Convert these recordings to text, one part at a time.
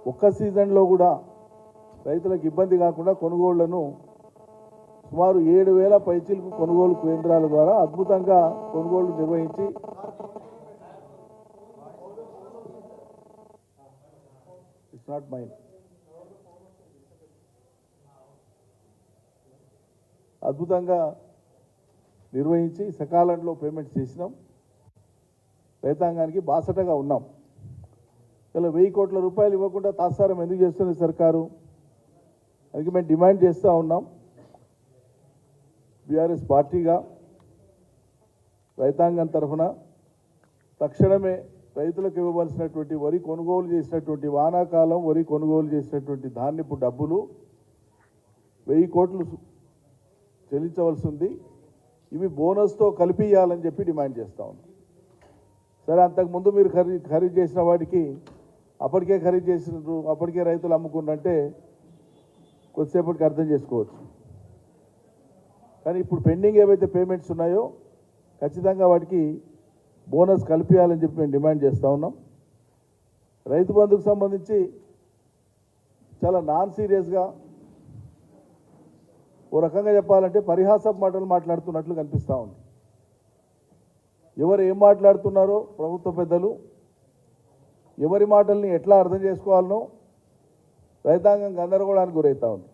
ఒక్క సీజన్లో కూడా రైతులకు ఇబ్బంది కాకుండా కొనుగోళ్లను సుమారు 7,000 పైచిలకు కొనుగోలు కేంద్రాల ద్వారా అద్భుతంగా కొనుగోళ్లు నిర్వహించి ఇట్స్ నాట్ మైన్ అద్భుతంగా నిర్వహించి సకాలంలో పేమెంట్స్ చేసినాం. రైతాంగానికి బాసటగా ఉన్నాం. ఇలా 1000 కోట్ల రూపాయలు ఇవ్వకుండా తాత్సారం ఎందుకు చేస్తుంది సర్కారు? అందుకే మేము డిమాండ్ చేస్తూ ఉన్నాం. బీఆర్ఎస్ పార్టీగా రైతాంగం తరఫున తక్షణమే రైతులకు ఇవ్వవలసినటువంటి వరి కొనుగోలు చేసినటువంటి వానాకాలం వరి కొనుగోలు చేసినటువంటి ధాన్యపు డబ్బులు 1000 కోట్లు చెల్లించవలసి ఉంది. ఇవి బోనస్తో కలిపి ఇవ్వాలని చెప్పి డిమాండ్ చేస్తూ ఉన్నాం. సరే, అంతకుముందు మీరు ఖరీదు చేసిన వాటికి అప్పటికే ఖరీదు చేసినారు, అప్పటికే రైతులు అమ్ముకున్నంటే కొద్దిసేపటికి అర్థం చేసుకోవచ్చు. కానీ ఇప్పుడు పెండింగ్ ఏవైతే పేమెంట్స్ ఉన్నాయో ఖచ్చితంగా వాటికి బోనస్ కలిపియాలని చెప్పి మేము డిమాండ్ చేస్తూ ఉన్నాం. రైతు బంధుకు సంబంధించి చాలా నాన్ సీరియస్గా, ఓ రకంగా చెప్పాలంటే పరిహాసపు మాటలు మాట్లాడుతున్నట్లు కనిపిస్తూ ఉంది. ఎవరు ఏం మాట్లాడుతున్నారో ప్రభుత్వ పెద్దలు, ఎవరి మాటల్ని ఎట్లా అర్థం చేసుకోవాలనో రైతాంగం గందరగోళానికి గురవుతూ ఉంది.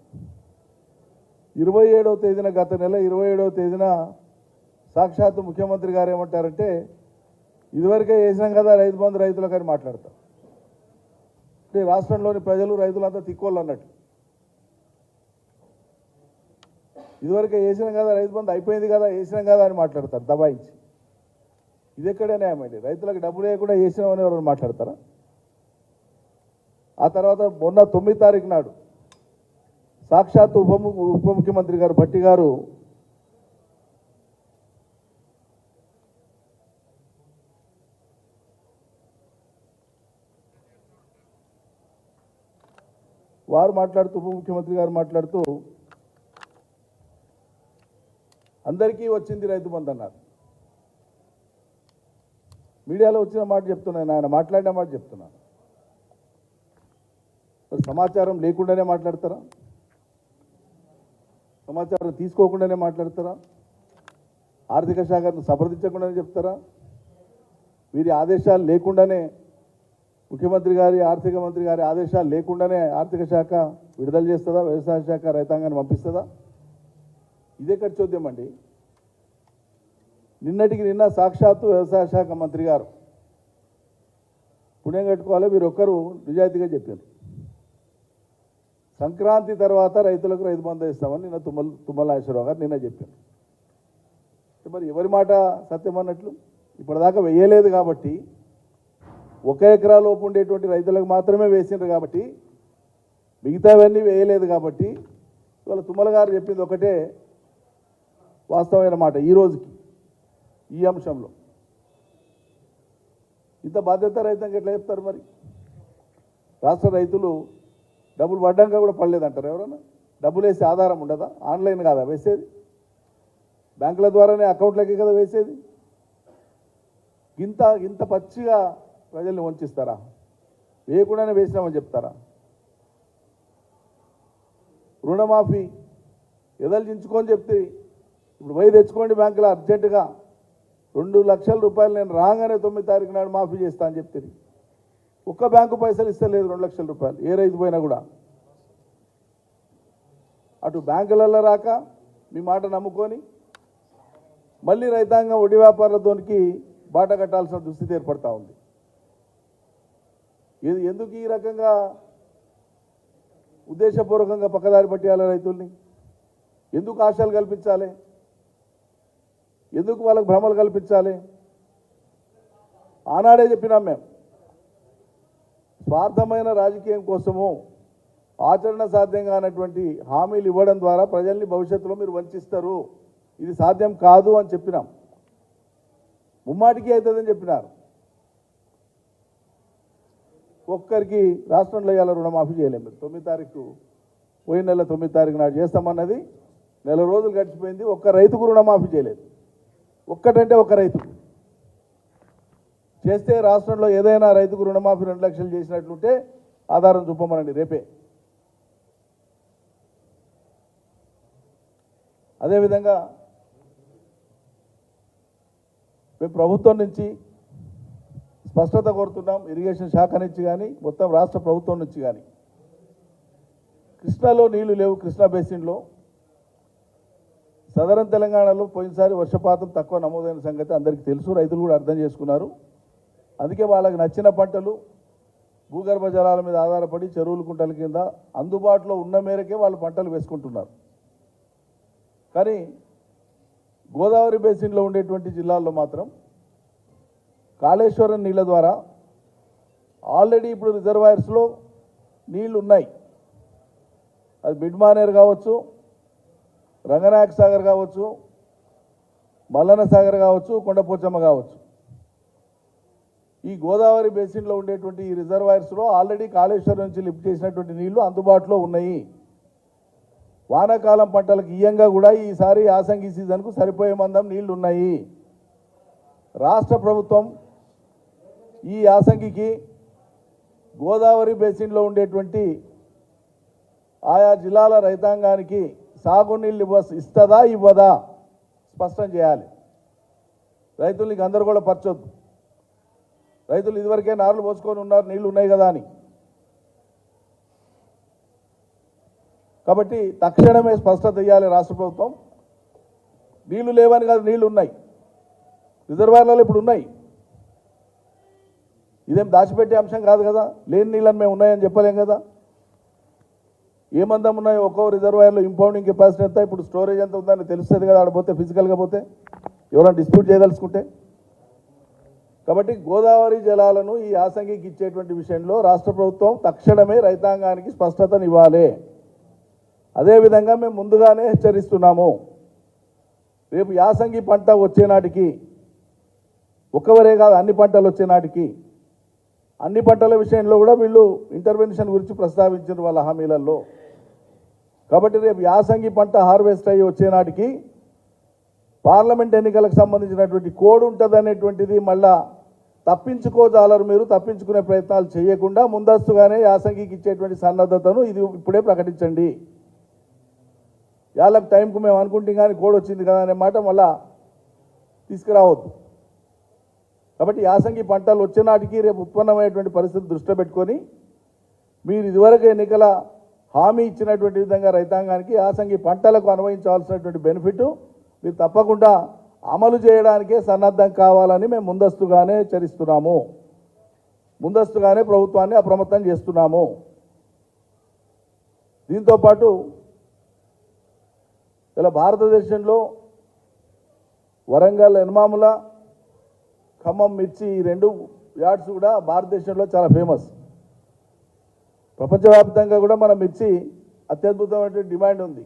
27వ తేదీన గత నెల 27వ తేదీన సాక్షాత్తు ముఖ్యమంత్రి గారు ఏమంటారంటే, ఇదివరకే వేసినాం కదా రైతు బంధు రైతులకు అని మాట్లాడతారు. అంటే రాష్ట్రంలోని ప్రజలు రైతులంతా తిక్కోళ్ళు అన్నట్టు. ఇదివరకే వేసినాం కదా రైతు బంధు అయిపోయింది కదా వేసినాం కదా అని మాట్లాడతారు దబాయించి. ఇది ఎక్కడే న్యాయమండి? రైతులకు డబ్బులు వేయకుండా వేసినామని ఎవరు మాట్లాడతారా? ఆ తర్వాత మొన్న 9వ తారీఖు నాడు సాక్షాత్తు ఉప ముఖ్యమంత్రి గారు భట్టి గారు మాట్లాడుతూ ఉప ముఖ్యమంత్రి గారు మాట్లాడుతూ అందరికీ వచ్చింది రైతు బంధు అన్నారు. మీడియాలో వచ్చిన మాట చెప్తున్నాను, ఆయన మాట్లాడిన మాట చెప్తున్నాను. సమాచారం లేకుండానే మాట్లాడతారా? సమాచారం తీసుకోకుండానే మాట్లాడతారా? ఆర్థిక శాఖను సంప్రదించకుండానే చెప్తారా? వీరి ఆదేశాలు లేకుండానే, ముఖ్యమంత్రి గారి ఆర్థిక మంత్రి గారి ఆదేశాలు లేకుండానే ఆర్థిక శాఖ విడుదల చేస్తుందా? వ్యవసాయ శాఖ రైతాంగాన్ని పంపిస్తుందా? ఇదే ఖర్చోద్యం అండి. నిన్నటికి నిన్న సాక్షాత్తు వ్యవసాయ శాఖ మంత్రి గారు పుణ్యం కట్టుకోవాలి, మీరు ఒక్కరు నిజాయితీగా చెప్పారు. సంక్రాంతి తర్వాత రైతులకు రైతు బంధు ఇస్తామని నిన్న తుమ్మల నాగేశ్వరరావు గారు నిన్న చెప్పారు. మరి ఎవరి మాట సత్యం అన్నట్లు? ఇప్పటిదాకా వేయలేదు కాబట్టి, 1 ఎకరా లోపు ఉండేటువంటి రైతులకు మాత్రమే వేసిండ్రు కాబట్టి, మిగతావన్నీ వేయలేదు కాబట్టి, ఇవాళ తుమ్మల గారు చెప్పింది ఒకటే వాస్తవమైన మాట. ఈ రోజుకి ఈ అంశంలో ఇంత బాధ్యత రైతాంగం ఎట్లా చెప్తారు? మరి రాష్ట్ర రైతులు డబ్బులు పడ్డాక కూడా పడలేదంటారు ఎవరన్నా? డబ్బులు వేసే ఆధారం ఉండదా? ఆన్లైన్ కాదా వేసేది? బ్యాంకుల ద్వారానే అకౌంట్లకి కదా వేసేది. ఇంత పచ్చిగా ప్రజల్ని వంచిస్తారా? వేయకుండానే వేసినామని చెప్తారా? రుణమాఫీ ఎదల్చించుకొని చెప్తే ఇప్పుడు పోయి తెచ్చుకోండి బ్యాంకులో అర్జెంటుగా 2 లక్షల రూపాయలు నేను రాగానే 9వ తారీఖు నాడు మాఫీ చేస్తా అని చెప్తే ఒక్క బ్యాంకు పైసలు ఇస్తలేదు 2 లక్షల రూపాయలు ఏ రైతు పోయినా కూడా. అటు బ్యాంకులలో రాక మీ మాట నమ్ముకొని మళ్ళీ రైతాంగం వడ్డీ వ్యాపారులతోనికి బాట కట్టాల్సిన దుస్థితి ఏర్పడతా ఉంది. ఎందుకు ఈ రకంగా ఉద్దేశపూర్వకంగా పక్కదారి పట్టేయాలి రైతుల్ని? ఎందుకు ఆశలు కల్పించాలి? ఎందుకు వాళ్ళకు భ్రమలు కల్పించాలి? ఆనాడే చెప్పినాం మేము, స్వార్థమైన రాజకీయం కోసము ఆచరణ సాధ్యం కానటువంటి హామీలు ఇవ్వడం ద్వారా ప్రజల్ని భవిష్యత్తులో మీరు వంచిస్తారు, ఇది సాధ్యం కాదు అని చెప్పినాం. ముమ్మాటికి అవుతుందని చెప్పినారు. ఒక్కరికి రాష్ట్రంలో ఇవాళ రుణమాఫీ చేయలేము. 9వ తారీఖు పోయిన నెల 9వ తారీఖు నాడు చేస్తామన్నది నెల రోజులు గడిచిపోయింది. ఒక్క రైతుకు రుణమాఫీ చేయలేదు. ఒక్కటంటే ఒక రైతుకు చేస్తే రాష్ట్రంలో ఏదైనా రైతుకు రుణమాఫీ 2 లక్షలు చేసినట్లుంటే ఆధారం చూపమనండి రేపే. అదేవిధంగా మేము ప్రభుత్వం నుంచి స్పష్టత కోరుతున్నాం. ఇరిగేషన్ శాఖ నుంచి కానీ మొత్తం రాష్ట్ర ప్రభుత్వం నుంచి కానీ కృష్ణాలో నీళ్లు లేవు. కృష్ణా బేసిన్లో సదరన్ తెలంగాణలో పోయినసారి వర్షపాతం తక్కువ నమోదైన సంగతి అందరికీ తెలుసు. రైతులు కూడా అర్థం చేసుకున్నారు. అందుకే వాళ్ళకి నచ్చిన పంటలు భూగర్భ జలాల మీద ఆధారపడి చెరువులు కుంటల కింద అందుబాటులో ఉన్న మేరకే వాళ్ళు పంటలు వేసుకుంటున్నారు. కానీ గోదావరి బేసిన్లో ఉండేటువంటి జిల్లాల్లో మాత్రం కాళేశ్వరం నీళ్ళ ద్వారా ఆల్రెడీ ఇప్పుడు రిజర్వాయర్స్లో నీళ్లు ఉన్నాయి. అది మిడ్మానేర్ కావచ్చు, రంగనాయక సాగర్ కావచ్చు, మల్లన సాగర్ కావచ్చు, కొండపోచమ్మ కావచ్చు. ఈ గోదావరి బేసిన్లో ఉండేటువంటి ఈ రిజర్వాయర్స్లో ఆల్రెడీ కాళేశ్వరం నుంచి లిఫ్ట్ చేసినటువంటి నీళ్లు అందుబాటులో ఉన్నాయి. వానాకాలం పంటలకు ఇయ్యంగా కూడా ఈసారి యాసంగి సీజన్కు సరిపోయే మందం నీళ్లు ఉన్నాయి. రాష్ట్ర ప్రభుత్వం ఈ యాసంగికి గోదావరి బేసిన్లో ఉండేటువంటి ఆయా జిల్లాల రైతాంగానికి సాగునీళ్ళు ఇస్తుందా ఇవ్వదా స్పష్టం చేయాలి. రైతులకి అందరూ కూడా పరచొద్దు. రైతులు ఇదివరకే నార్లు పోసుకొని ఉన్నారు, నీళ్లు ఉన్నాయి కదా అని. కాబట్టి తక్షణమే స్పష్టత ఇవ్వాలి రాష్ట్ర ప్రభుత్వం. నీళ్లు లేవని కాదు, నీళ్లు ఉన్నాయి, రిజర్వాయర్లలో ఇప్పుడు ఉన్నాయి. ఇదేం దాచిపెట్టే అంశం కాదు కదా. లేని నీళ్ళని మేము ఉన్నాయని చెప్పలేం కదా. ఏమందం ఉన్నాయో ఒక్కో రిజర్వాయర్లో ఇంపౌండింగ్ కెపాసిటీ ఎంత, ఇప్పుడు స్టోరేజ్ ఎంత ఉందని తెలుస్తుంది కదా. ఆడపోతే ఫిజికల్గా పోతే ఎవరైనా డిస్ప్యూట్ చేయదలుచుకుంటే. కాబట్టి గోదావరి జలాలను ఈ యాసంగికి ఇచ్చేటువంటి విషయంలో రాష్ట్ర ప్రభుత్వం తక్షణమే రైతాంగానికి స్పష్టతను ఇవ్వాలి. అదేవిధంగా మేము ముందుగానే హెచ్చరిస్తున్నాము. రేపు యాసంగి పంట వచ్చే నాటికి ఒక్కవరే కాదు, అన్ని పంటలు వచ్చే నాటికి అన్ని పంటల విషయంలో కూడా వీళ్ళు ఇంటర్వెన్షన్ గురించి ప్రస్తావించారు వాళ్ళ హామీలలో. కాబట్టి రేపు యాసంగి పంట హార్వెస్ట్ అయ్యి వచ్చే నాటికి పార్లమెంట్ ఎన్నికలకు సంబంధించినటువంటి కోడ్ ఉంటుంది అనేటువంటిది మళ్ళా తప్పించుకోజాలరు. మీరు తప్పించుకునే ప్రయత్నాలు చేయకుండా ముందస్తుగానే యాసంగికి ఇచ్చేటువంటి సన్నద్ధతను ఇది ఇప్పుడే ప్రకటించండి. వాళ్ళకి టైంకు మేము అనుకుంటాం కానీ కోడ్ వచ్చింది కదా అనే మాట మళ్ళా తీసుకురావద్దు. కాబట్టి యాసంగి పంటలు వచ్చే నాటికి రేపు ఉత్పన్నమైనటువంటి పరిస్థితి దృష్టిలో పెట్టుకొని మీరు ఇదివరకు ఎన్నికల హామీ ఇచ్చినటువంటి విధంగా రైతాంగానికి యాసంగి పంటలకు అన్వయించాల్సినటువంటి బెనిఫిట్ మీరు తప్పకుండా అమలు చేయడానికే సన్నద్ధం కావాలని మేము ముందస్తుగానే హెచ్చరిస్తున్నాము. ముందస్తుగానే ప్రభుత్వాన్ని అప్రమత్తం చేస్తున్నాము. దీంతోపాటు ఇలా భారతదేశంలో వరంగల్ ఎన్మాముల, ఖమ్మం మిర్చి ఈ 2 యార్డ్స్ కూడా భారతదేశంలో చాలా ఫేమస్. ప్రపంచవ్యాప్తంగా కూడా మన మిర్చి అత్యద్భుతమైనటువంటి డిమాండ్ ఉంది,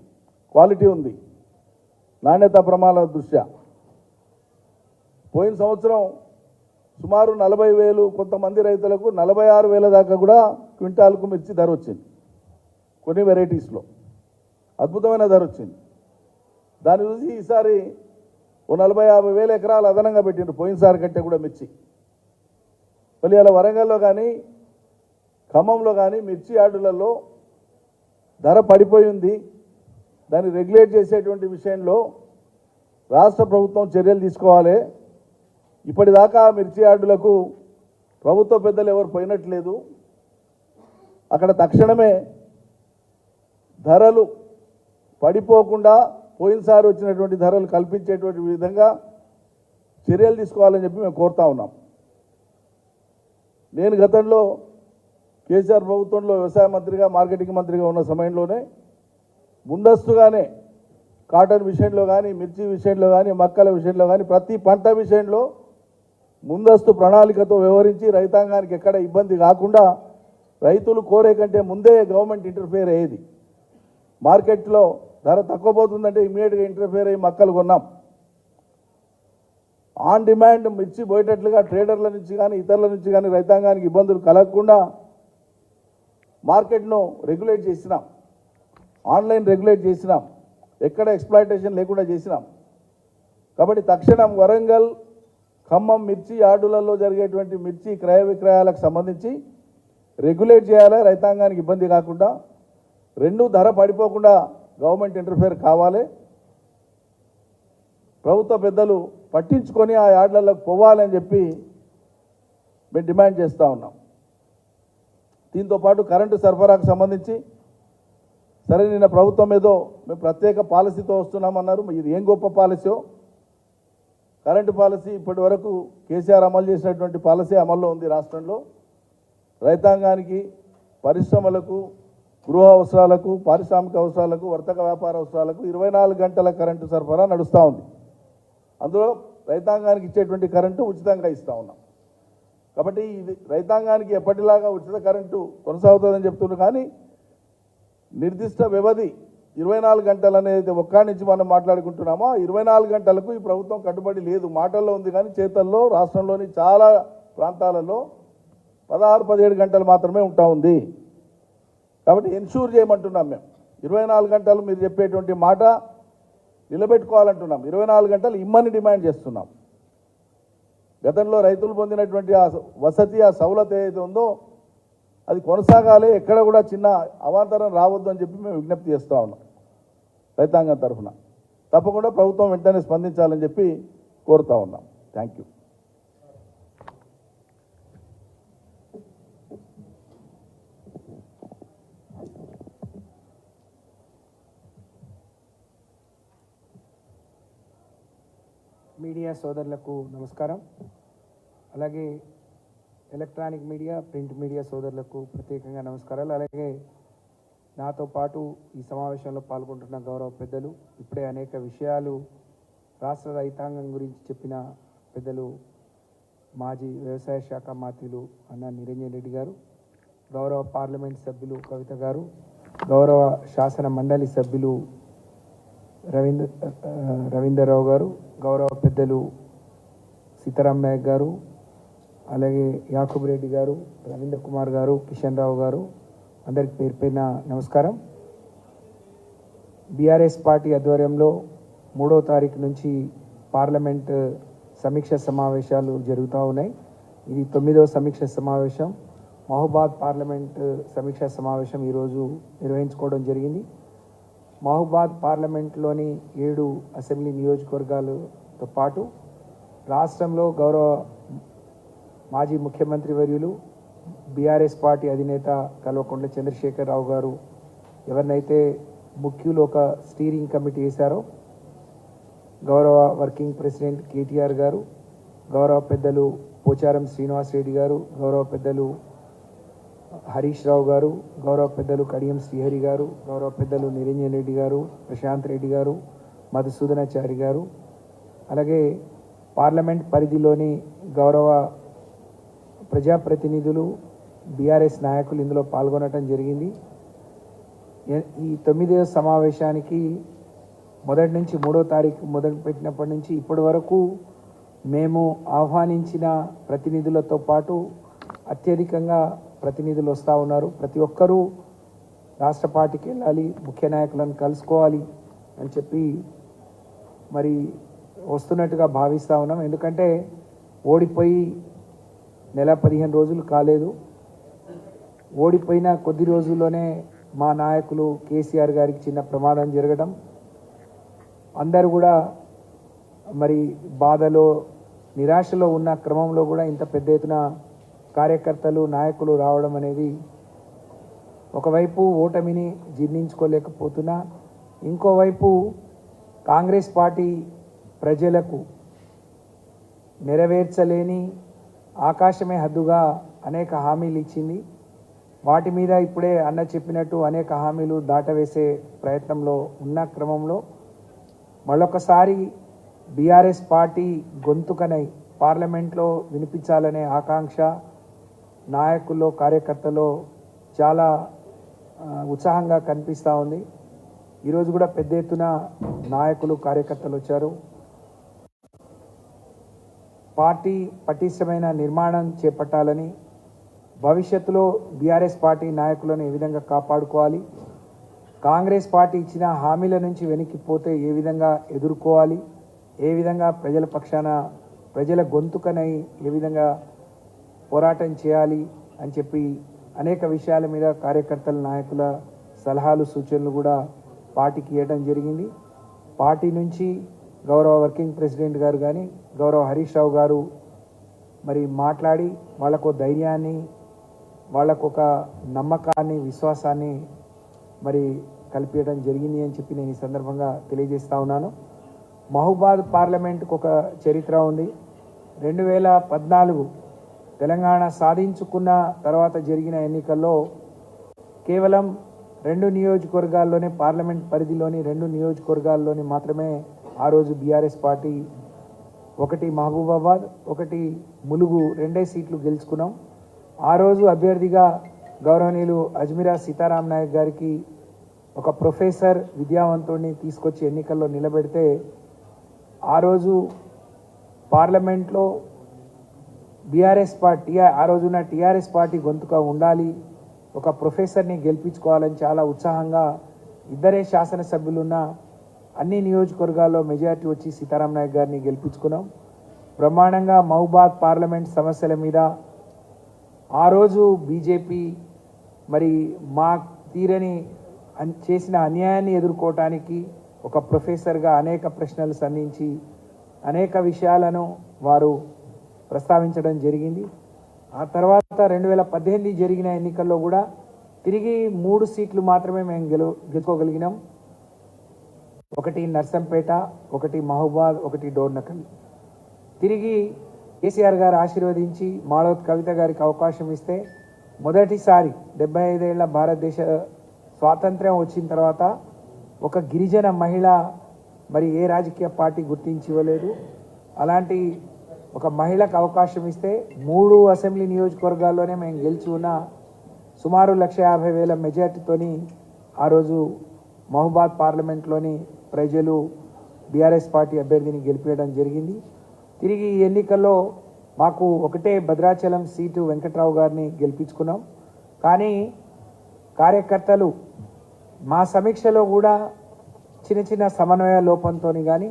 క్వాలిటీ ఉంది, నాణ్యత ప్రమాణాల దృష్ట్యా. పోయిన సంవత్సరం సుమారు 40,000, కొంతమంది రైతులకు 46,000 దాకా కూడా క్వింటాల్కు మిర్చి ధర వచ్చింది. కొన్ని వెరైటీస్లో అద్భుతమైన ధర వచ్చింది. దాన్ని చూసి ఈసారి ఓ 40,000-50,000 ఎకరాలు అదనంగా పెట్టిండ్రు పోయినసారి కంటే కూడా మిర్చి. మళ్ళీ అలా వరంగల్లో కానీ ఖమ్మంలో కానీ మిర్చి యార్డులలో ధర పడిపోయింది. దాన్ని రెగ్యులేట్ చేసేటువంటి విషయంలో రాష్ట్ర ప్రభుత్వం చర్యలు తీసుకోవాలి. ఇప్పటిదాకా మిర్చి యార్డులకు ప్రభుత్వ పెద్దలు ఎవరు పోయినట్లేదు. అక్కడ తక్షణమే ధరలు పడిపోకుండా పోయినసారి వచ్చినటువంటి ధరలు కల్పించేటువంటి విధంగా చర్యలు తీసుకోవాలని చెప్పి మేము కోరుతా ఉన్నాం. నేను గతంలో కేసీఆర్ ప్రభుత్వంలో వ్యవసాయ మంత్రిగా, మార్కెటింగ్ మంత్రిగా ఉన్న సమయంలోనే ముందస్తుగానే కాటన్ విషయంలో కానీ, మిర్చి విషయంలో కానీ, మక్కల విషయంలో కానీ, ప్రతి పంట విషయంలో ముందస్తు ప్రణాళికతో వ్యవహరించి రైతాంగానికి ఎక్కడ ఇబ్బంది కాకుండా రైతులు కోరే కంటే ముందే గవర్నమెంట్ ఇంటర్ఫేర్ అయ్యేది. మార్కెట్లో ధర తక్కువ పోతుందంటే ఇమీడియట్గా ఇంటర్ఫేర్ అయ్యి మక్కలు కొన్నాం. ఆన్ డిమాండ్ మిర్చి పోయేటట్లుగా ట్రేడర్ల నుంచి కానీ ఇతరుల నుంచి కానీ రైతాంగానికి ఇబ్బందులు కలగకుండా మార్కెట్ను రెగ్యులేట్ చేసినాం, ఆన్లైన్ రెగ్యులేట్ చేసినాం, ఎక్కడ ఎక్స్ప్లాయిటేషన్ లేకుండా చేసినాం. కాబట్టి తక్షణం వరంగల్, ఖమ్మం మిర్చి యార్డులలో జరిగేటువంటి మిర్చి క్రయ విక్రయాలకు సంబంధించి రెగ్యులేట్ చేయాలి, రైతాంగానికి ఇబ్బంది కాకుండా, రెండు ధర పడిపోకుండా గవర్నమెంట్ ఇంటర్ఫేర్ కావాలి, ప్రభుత్వ పెద్దలు పట్టించుకొని ఆ యార్డులకు పోవాలని చెప్పి మేము డిమాండ్ చేస్తూ ఉన్నాం. దీంతోపాటు కరెంటు సరఫరాకు సంబంధించి సరే నిన్న ప్రభుత్వం ఏదో మేము ప్రత్యేక పాలసీతో వస్తున్నామన్నారు. ఇది ఏం గొప్ప పాలసీయో, కరెంటు పాలసీ ఇప్పటి వరకు కేసీఆర్ అమలు చేసినటువంటి పాలసీ అమల్లో ఉంది రాష్ట్రంలో. రైతాంగానికి, పరిశ్రమలకు, గృహ అవసరాలకు, పారిశ్రామిక అవసరాలకు, వర్తక వ్యాపార అవసరాలకు 24 గంటల కరెంటు సరఫరా నడుస్తూ ఉంది. అందులో రైతాంగానికి ఇచ్చేటువంటి కరెంటు ఉచితంగా ఇస్తూ ఉన్నాం. కాబట్టి ఇది రైతాంగానికి ఎప్పటిలాగా ఉచిత కరెంటు కొనసాగుతుందని చెప్తున్నారు. కానీ నిర్దిష్ట వ్యవధి 24 గంటలు అనేది ఒక్కడి నుంచి మనం మాట్లాడుకుంటున్నామో 24 గంటలకు ఈ ప్రభుత్వం కట్టుబడి లేదు. మాటల్లో ఉంది కానీ చేతల్లో రాష్ట్రంలోని చాలా ప్రాంతాలలో 16-17 గంటలు మాత్రమే ఉంటా ఉంది. కాబట్టి ఎన్షూర్ చేయమంటున్నాం మేము. 24 గంటలు మీరు చెప్పేటువంటి మాట నిలబెట్టుకోవాలంటున్నాం. 24 గంటలు ఇమ్మని డిమాండ్ చేస్తున్నాం. గతంలో రైతులు పొందినటువంటి ఆ వసతి, ఆ సౌలత ఏదైతే ఉందో అది కొనసాగాలి, ఎక్కడ కూడా చిన్న అవాంతరం రావద్దు అని చెప్పి మేము విజ్ఞప్తి చేస్తూ ఉన్నాం రైతాంగం తరఫున. తప్పకుండా ప్రభుత్వం వెంటనే స్పందించాలని చెప్పి కోరుతా ఉన్నాం. Thank you. మీడియా సోదరులకు నమస్కారం. అలాగే ఎలక్ట్రానిక్ మీడియా, ప్రింట్ మీడియా సోదరులకు ప్రత్యేకంగా నమస్కారాలు. అలాగే నాతో పాటు ఈ సమావేశంలో పాల్గొంటున్న గౌరవ పెద్దలు, ఇప్పుడే అనేక విషయాలు రాష్ట్ర రైతాంగం గురించి చెప్పిన పెద్దలు మాజీ వ్యవసాయ శాఖ మంత్రులు అన్న నిరంజన్ రెడ్డి గారు, గౌరవ పార్లమెంట్ సభ్యులు కవిత గారు, గౌరవ శాసన మండలి సభ్యులు రవీందర్రావు గారు, గౌరవ పెద్దలు సీతారాం నాయక్ గారు, అలాగే యాకూబ్ రెడ్డి గారు, రవీంద్ర కుమార్ గారు, కిషన్ రావు గారు, అందరికి పేరు పేరున నమస్కారం. బీఆర్ఎస్ పార్టీ ఆధ్వర్యంలో 3వ తారీఖు నుంచి పార్లమెంట్ సమీక్ష సమావేశాలు జరుగుతూ ఉన్నాయి. ఇది 9వ సమీక్ష సమావేశం. మహబూబాద్ పార్లమెంట్ సమీక్ష సమావేశం ఈరోజు నిర్వహించుకోవడం జరిగింది. మహబూబాద్ పార్లమెంట్లోని 7 అసెంబ్లీ నియోజకవర్గాలతో పాటు రాష్ట్రంలో గౌరవ మాజీ ముఖ్యమంత్రి వర్యులు, బీఆర్ఎస్ పార్టీ అధినేత కల్వకుంట్ల చంద్రశేఖరరావు గారు ఎవరినైతే ముఖ్యులు ఒక స్టీరింగ్ కమిటీ వేశారో, గౌరవ వర్కింగ్ ప్రెసిడెంట్ కేటీఆర్ గారు, గౌరవ పెద్దలు పోచారం శ్రీనివాస్ రెడ్డి గారు, గౌరవ పెద్దలు హరీష్ రావు గారు, గౌరవ పెద్దలు కడియం శ్రీహరి గారు, గౌరవ పెద్దలు నిరంజన్ రెడ్డి గారు, ప్రశాంత్ రెడ్డి గారు, మధుసూదనాచారి గారు, అలాగే పార్లమెంట్ పరిధిలోని గౌరవ ప్రజాప్రతినిధులు, బీఆర్ఎస్ నాయకులు ఇందులో పాల్గొనడం జరిగింది. ఈ 9వ సమావేశానికి మొదటి నుంచి 3వ తారీఖు మొదలుపెట్టినప్పటి నుంచి ఇప్పటి వరకు మేము ఆహ్వానించిన ప్రతినిధులతో పాటు అత్యధికంగా ప్రతినిధులు వస్తూ ఉన్నారు. ప్రతి ఒక్కరూ రాష్ట్ర పార్టీకి వెళ్ళాలి, ముఖ్య నాయకులను కలుసుకోవాలి అని చెప్పి మరి వస్తున్నట్టుగా భావిస్తూ ఉన్నాం. ఎందుకంటే ఓడిపోయి నెల 15 రోజులు కాలేదు. ఓడిపోయిన కొద్ది రోజుల్లోనే మా నాయకులు కేసీఆర్ గారికి చిన్న ప్రమాదం జరగడం, అందరూ కూడా మరి బాధలో, నిరాశలో ఉన్న క్రమంలో కూడా ఇంత పెద్ద ఎత్తున కార్యకర్తలు, నాయకులు రావడం అనేది ఒకవైపు ఓటమిని జీర్ణించుకోలేకపోతున్నా, ఇంకోవైపు కాంగ్రెస్ పార్టీ ప్రజలకు నెరవేర్చలేని ఆకాశమే హద్దుగా అనేక హామీలు ఇచ్చింది. వాటి మీద ఇప్పుడే అన్న చెప్పినట్టు అనేక హామీలు దాటవేసే ప్రయత్నంలో ఉన్న క్రమంలో మళ్ళొకసారి బీఆర్ఎస్ పార్టీ గొంతుకనై పార్లమెంట్లో వినిపించాలనే ఆకాంక్ష నాయకుల్లో, కార్యకర్తలో చాలా ఉత్సాహంగా కనిపిస్తూ ఉంది. ఈరోజు కూడా పెద్ద ఎత్తున నాయకులు, కార్యకర్తలు వచ్చారు. పార్టీ పటిష్టమైన నిర్మాణం చేపట్టాలని, భవిష్యత్తులో బీఆర్ఎస్ పార్టీ నాయకులను ఏ విధంగా కాపాడుకోవాలి, కాంగ్రెస్ పార్టీ ఇచ్చిన హామీల నుంచి వెనక్కిపోతే ఏ విధంగా ఎదుర్కోవాలి, ఏ విధంగా ప్రజల పక్షాన ప్రజల గొంతుకనై ఏ విధంగా పోరాటం చేయాలి అని చెప్పి అనేక విషయాల మీద కార్యకర్తల నాయకుల సలహాలు సూచనలు కూడా పార్టీకి ఇవ్వడం జరిగింది. పార్టీ నుంచి గౌరవ వర్కింగ్ ప్రెసిడెంట్ గారు కానీ గౌరవ హరీష్ రావు గారు మరి మాట్లాడి వాళ్ళకు ధైర్యాన్ని, వాళ్ళకు ఒక నమ్మకాన్ని, విశ్వాసాన్ని మరి కల్పించడం జరిగింది అని చెప్పి నేను ఈ సందర్భంగా తెలియజేస్తా ఉన్నాను. మహబూబాద్ పార్లమెంటుకు ఒక చరిత్ర ఉంది. 2014 తెలంగాణ సాధించుకున్న తర్వాత జరిగిన ఎన్నికల్లో కేవలం 2 నియోజకవర్గాల్లోనే, పార్లమెంట్ పరిధిలోని 2 నియోజకవర్గాల్లోని మాత్రమే ఆ రోజు బీఆర్ఎస్ పార్టీ, ఒకటి మహబూబాబాద్, ఒకటి ములుగు, 2 సీట్లు గెలుచుకున్నాం. ఆ రోజు అభ్యర్థిగా గౌరవనీయులు అజ్మీరా సీతారాం నాయక్ గారికి ఒక ప్రొఫెసర్ విద్యావంతుడిని తీసుకొచ్చి ఎన్నికల్లో నిలబెడితే ఆ రోజు పార్లమెంట్లో బీఆర్ఎస్ పార్టీ, ఆ రోజున టీఆర్ఎస్ పార్టీ గొంతుగా ఉండాలి, ఒక ప్రొఫెసర్ని గెలిపించుకోవాలని చాలా ఉత్సాహంగా 2 శాసనసభ్యులున్న అన్ని నియోజకవర్గాల్లో మెజారిటీ వచ్చి సీతారాం నాయక్ గారిని గెలిపించుకున్నాం. బ్రహ్మాండంగా మహబూబాద్ పార్లమెంట్ సమస్యల మీద ఆ రోజు బీజేపీ మరి మా తీరని చేసిన అన్యాయాన్ని ఎదుర్కోవటానికి ఒక ప్రొఫెసర్గా అనేక ప్రశ్నలు సంధించి అనేక విషయాలను వారు ప్రస్తావించడం జరిగింది. ఆ తర్వాత 2018 జరిగిన ఎన్నికల్లో కూడా తిరిగి 3 సీట్లు మాత్రమే మేము గెలుచుకోగలిగినాం. ఒకటి నర్సంపేట, ఒకటి మహబూబాద్, ఒకటి డోర్నకల్. తిరిగి కేసీఆర్ గారు ఆశీర్వదించి మాళవత్ కవిత గారికి అవకాశం ఇస్తే మొదటిసారి 75 ఏళ్ల భారతదేశ స్వాతంత్ర్యం వచ్చిన తర్వాత ఒక గిరిజన మహిళ మరి ఏ రాజకీయ పార్టీ గుర్తించి ఇవ్వలేదు. అలాంటి ఒక మహిళకు అవకాశం ఇస్తే 3 అసెంబ్లీ నియోజకవర్గాల్లోనే మేము గెలిచి ఉన్న సుమారు 1,50,000 మెజార్టీతోని ఆ రోజు మహబూబాద్ పార్లమెంట్లోని ప్రజలు బీఆర్ఎస్ పార్టీ అభ్యర్థిని గెలిపించడం జరిగింది. తిరిగి ఈ ఎన్నికల్లో మాకు ఒకటే భద్రాచలం సీటు వెంకట్రావు గారిని గెలిపించుకున్నాం. కానీ కార్యకర్తలు మా సమీక్షలో కూడా చిన్న చిన్న సమన్వయ లోపంతో కానీ,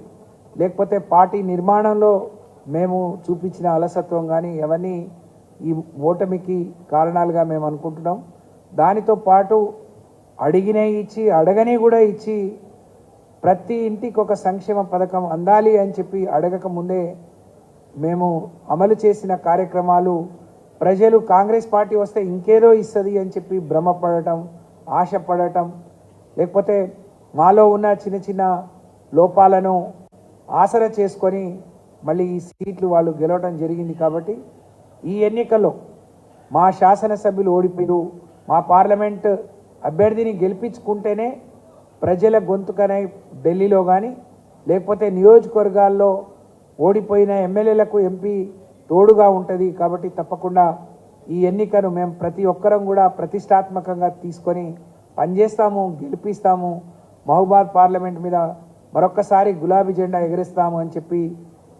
లేకపోతే పార్టీ నిర్మాణంలో మేము చూపించిన అలసత్వం కానీ అవన్నీ ఈ ఓటమికి కారణాలుగా మేము అనుకుంటున్నాం. దానితో పాటు అడిగినవి ఇచ్చి, అడగని కూడా ఇచ్చి, ప్రతి ఇంటికి ఒక సంక్షేమ పథకం అందాలి అని చెప్పి అడగక ముందే మేము అమలు చేసిన కార్యక్రమాలు ప్రజలు కాంగ్రెస్ పార్టీ వస్తే ఇంకేదో ఇస్తుంది అని చెప్పి భ్రమపడటం, ఆశపడటం, లేకపోతే మాలో ఉన్న చిన్న చిన్న లోపాలను ఆసరా చేసుకొని మళ్ళీ ఈ సీట్లు వాళ్ళు గెలవడం జరిగింది. కాబట్టి ఈ ఎన్నికల్లో మా శాసనసభ్యులు ఓడిపోయారు, మా పార్లమెంట్ అభ్యర్థిని గెలిపించుకుంటేనే ప్రజల గొంతుకనై ఢిల్లీలో కానీ, లేకపోతే నియోజకవర్గాల్లో ఓడిపోయిన ఎమ్మెల్యేలకు ఎంపీ తోడుగా ఉంటుంది. కాబట్టి తప్పకుండా ఈ ఎన్నికను మేము ప్రతి ఒక్కరం కూడా ప్రతిష్టాత్మకంగా తీసుకొని పనిచేస్తాము, గెలిపిస్తాము, మహబూబాద్ పార్లమెంట్ మీద మరొక్కసారి గులాబీ జెండా ఎగరేస్తాము అని చెప్పి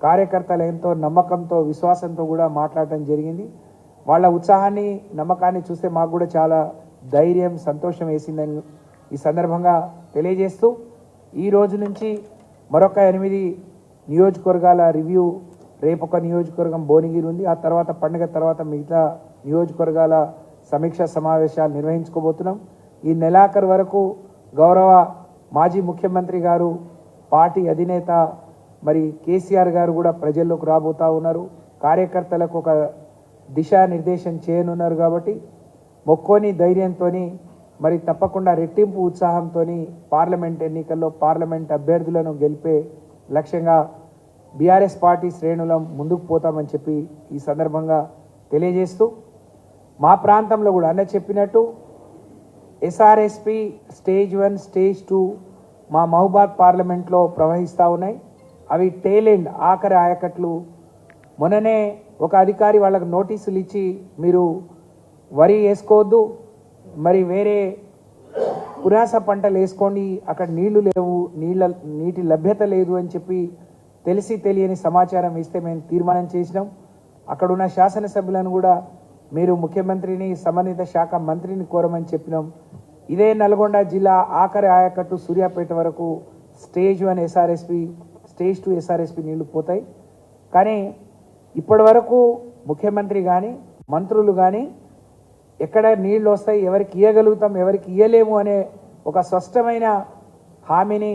కార్యకర్తలు ఎంతో నమ్మకంతో, విశ్వాసంతో కూడా మాట్లాడటం జరిగింది. వాళ్ళ ఉత్సాహాన్ని, నమ్మకాన్ని చూస్తే మాకు కూడా చాలా ధైర్యం, సంతోషం వేసిందని ఈ సందర్భంగా తెలియజేస్తూ, ఈ రోజు నుంచి మరొక 8 నియోజకవర్గాల రివ్యూ, రేపు ఒక నియోజకవర్గం భువనగిరి ఉంది, ఆ తర్వాత పండుగ తర్వాత మిగతా నియోజకవర్గాల సమీక్ష సమావేశాలు నిర్వహించుకోబోతున్నాం. ఈ నెలాఖరు వరకు గౌరవ మాజీ ముఖ్యమంత్రి గారు, పార్టీ అధినేత మరి కేసీఆర్ గారు కూడా ప్రజల్లోకి రాబోతూ ఉన్నారు. కార్యకర్తలకు ఒక దిశానిర్దేశం చేయనున్నారు. కాబట్టి మొక్కోని ధైర్యంతో మరి తప్పకుండా రెట్టింపు ఉత్సాహంతో పార్లమెంట్ ఎన్నికల్లో పార్లమెంట్ అభ్యర్థులను గెలిపే లక్ష్యంగా బీఆర్ఎస్ పార్టీ శ్రేణులం ముందుకు పోతామని చెప్పి ఈ సందర్భంగా తెలియజేస్తూ, మా ప్రాంతంలో కూడా అన్న చెప్పినట్టు ఎస్ఆర్ఎస్పి స్టేజ్ 1, స్టేజ్ 2 మా మహబూబాద్ పార్లమెంట్లో ప్రవహిస్తూ ఉన్నాయి. అవి టేల్ ఎండ్, ఆఖరి ఆయకట్లు. మొన్ననే ఒక అధికారి వాళ్ళకు నోటీసులు ఇచ్చి మీరు వరి వేసుకోవద్దు, మరి వేరే పురాస పంటలు వేసుకోండి, అక్కడ నీళ్లు లేవు, నీటి లభ్యత లేదు అని చెప్పి తెలిసి తెలియని సమాచారం ఇస్తే మేము తీర్మానం చేసినాం. అక్కడున్న శాసనసభ్యులను కూడా మీరు ముఖ్యమంత్రిని, సంబంధిత శాఖ మంత్రిని కోరమని చెప్పినాం. ఇదే నల్గొండ జిల్లా ఆఖరి ఆయకట్టు సూర్యాపేట వరకు స్టేజ్ 1 ఎస్ఆర్ఎస్పి, స్టేజ్ 2 ఎస్ఆర్ఎస్పి నీళ్లు పోతాయి. కానీ ఇప్పటి వరకు ముఖ్యమంత్రి కానీ మంత్రులు కానీ ఎక్కడ నీళ్ళు వస్తాయి, ఎవరికి ఇవ్వగలుగుతాం, ఎవరికి ఇవ్వలేము అనే ఒక స్పష్టమైన హామీని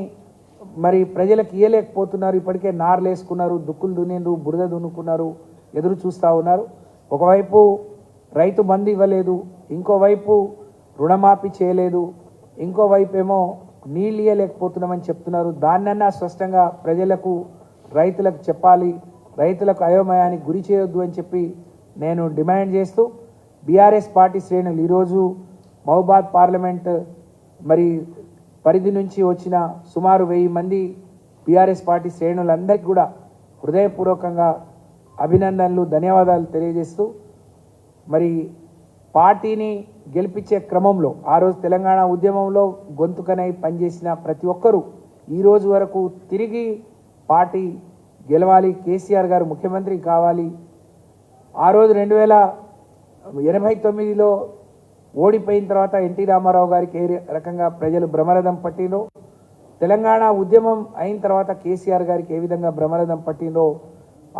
మరి ప్రజలకు ఇవ్వలేకపోతున్నారు. ఇప్పటికే నార్లు వేసుకున్నారు, దుక్కులు దున్నిండ్రు, బురద దున్నుకున్నారు, ఎదురు చూస్తూ ఉన్నారు. ఒకవైపు రైతు బంధు ఇవ్వలేదు, ఇంకోవైపు రుణమాఫీ చేయలేదు, ఇంకోవైపు ఏమో నీళ్ళు ఇవ్వలేకపోతున్నామని చెప్తున్నారు. దాన్నన్నా స్పష్టంగా ప్రజలకు రైతులకు చెప్పాలి, రైతులకు అయోమయానికి గురి చేయొద్దు అని చెప్పి నేను డిమాండ్ చేస్తూ బీఆర్ఎస్ పార్టీ శ్రేణులు ఈరోజు మహబూబాద్ పార్లమెంట్ మరి పరిధి నుంచి వచ్చిన సుమారు 1000 మంది బీఆర్ఎస్ పార్టీ శ్రేణులందరికీ కూడా హృదయపూర్వకంగా అభినందనలు, ధన్యవాదాలు తెలియజేస్తూ మరి పార్టీని గెలిపించే క్రమంలో ఆ రోజు తెలంగాణ ఉద్యమంలో గొంతుకనై పనిచేసిన ప్రతి ఒక్కరూ ఈ రోజు వరకు తిరిగి పార్టీ గెలవాలి, కేసీఆర్ గారు ముఖ్యమంత్రి కావాలి. ఆ రోజు 1989లో ఓడిపోయిన తర్వాత ఎన్టీ రామారావు గారికి ఏ రకంగా ప్రజలు బ్రహ్మరథం పట్టినో, తెలంగాణ ఉద్యమం అయిన తర్వాత కేసీఆర్ గారికి ఏ విధంగా బ్రహ్మరథం పట్టినో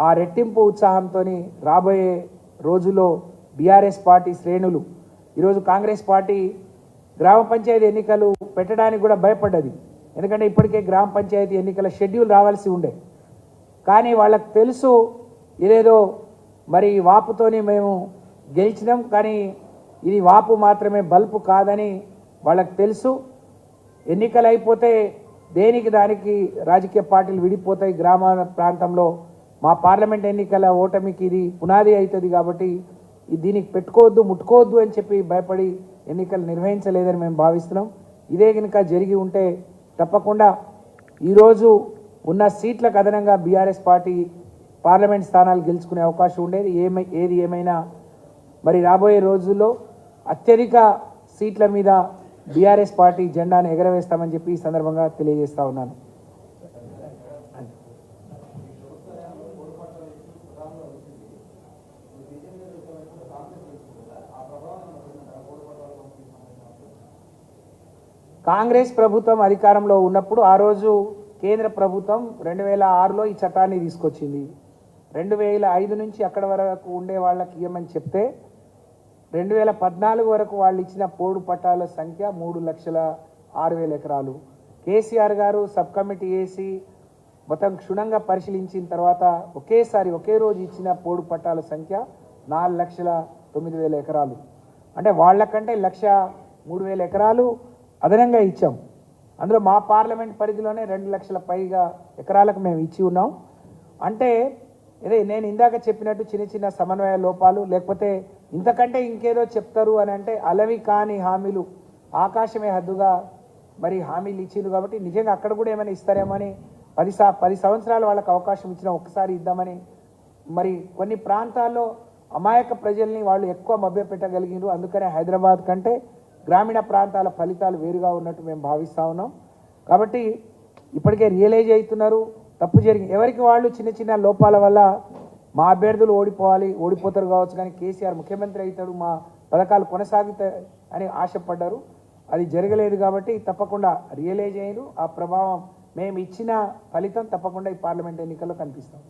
ఆ రెట్టింపు ఉత్సాహంతో రాబోయే రోజుల్లో బీఆర్ఎస్ పార్టీ శ్రేణులు ఈరోజు కాంగ్రెస్ పార్టీ గ్రామ పంచాయతీ ఎన్నికలు పెట్టడానికి కూడా భయపడ్డది. ఎందుకంటే ఇప్పటికే గ్రామ పంచాయతీ ఎన్నికల షెడ్యూల్ రావాల్సి ఉండే, కానీ వాళ్ళకు తెలుసు ఇదేదో మరి వాపుతోని మేము గెలిచినాం, కానీ ఇది వాపు మాత్రమే, బల్పు కాదని వాళ్ళకు తెలుసు. ఎన్నికలు అయిపోతే దేనికి దానికి రాజకీయ పార్టీలు విడిపోతాయి. గ్రామ ప్రాంతంలో మా పార్లమెంట్ ఎన్నికల ఓటమికి ఇది పునాది అవుతుంది కాబట్టి దీనికి పెట్టుకోవద్దు, ముట్టుకోవద్దు అని చెప్పి భయపడి ఎన్నికలు నిర్వహించలేదని మేము భావిస్తున్నాం. ఇదే కనుక జరిగి ఉంటే తప్పకుండా ఈరోజు ఉన్న సీట్లకు అదనంగా బీఆర్ఎస్ పార్టీ పార్లమెంట్ స్థానాలు గెలుచుకునే అవకాశం ఉండేది. ఏది ఏమైనా మరి రాబోయే రోజుల్లో అత్యధిక సీట్ల మీద బీఆర్ఎస్ పార్టీ జెండాను ఎగరవేస్తామని చెప్పి ఈ సందర్భంగా తెలియజేస్తా ఉన్నాను. కాంగ్రెస్ ప్రభుత్వం అధికారంలో ఉన్నప్పుడు ఆ రోజు కేంద్ర ప్రభుత్వం 2006లో ఈ చట్టాన్ని తీసుకొచ్చింది. 2005 నుంచి అక్కడ వరకు ఉండే వాళ్ళకి ఇవ్వమని చెప్తే 2014 వరకు వాళ్ళు ఇచ్చిన పోడు పట్టాల సంఖ్య 3,06,000 ఎకరాలు. కేసీఆర్ గారు సబ్ కమిటీ వేసి మొత్తం క్షుణ్ణంగా పరిశీలించిన తర్వాత ఒకే రోజు ఇచ్చిన పోడు పట్టాల సంఖ్య 4,09,000 ఎకరాలు. అంటే వాళ్ళకంటే 1,03,000 ఎకరాలు అదనంగా ఇచ్చాం. అందులో మా పార్లమెంట్ పరిధిలోనే 2 లక్షల పైగా ఎకరాలకు మేము ఇచ్చి ఉన్నాం. అంటే ఇదే నేను ఇందాక చెప్పినట్టు చిన్న చిన్న సమన్వయ లోపాలు, లేకపోతే ఇంతకంటే ఇంకేదో చెప్తారు అని అంటే అలవి కాని హామీలు, ఆకాశమే హద్దుగా మరి హామీలు ఇచ్చిండ్రు. కాబట్టి నిజంగా అక్కడ కూడా ఏమైనా ఇస్తారేమో అని 10 సంవత్సరాలు వాళ్ళకి అవకాశం ఇచ్చినా ఒక్కసారి ఇద్దామని మరి కొన్ని ప్రాంతాల్లో అమాయక ప్రజల్ని వాళ్ళు ఎక్కువ మభ్యపెట్టగలిగినారు. అందుకనే హైదరాబాద్ కంటే గ్రామీణ ప్రాంతాల ఫలితాలు వేరుగా ఉన్నట్టు మేము భావిస్తూ ఉన్నాం. కాబట్టి ఇప్పటికే రియలైజ్ అవుతున్నారు తప్పు జరిగింది. ఎవరికి వాళ్ళు చిన్న చిన్న లోపాల వల్ల మా అభ్యర్థులు ఓడిపోతారు కావచ్చు, కానీ కేసీఆర్ ముఖ్యమంత్రి అవుతాడు, మా పథకాలు కొనసాగుతాయి అని ఆశపడ్డారు. అది జరగలేదు. కాబట్టి తప్పకుండా రియలైజ్ అయ్యారు. ఆ ప్రభావం మేము ఇచ్చిన ఫలితం తప్పకుండా ఈ పార్లమెంట్ ఎన్నికల్లో కనిపిస్తాం.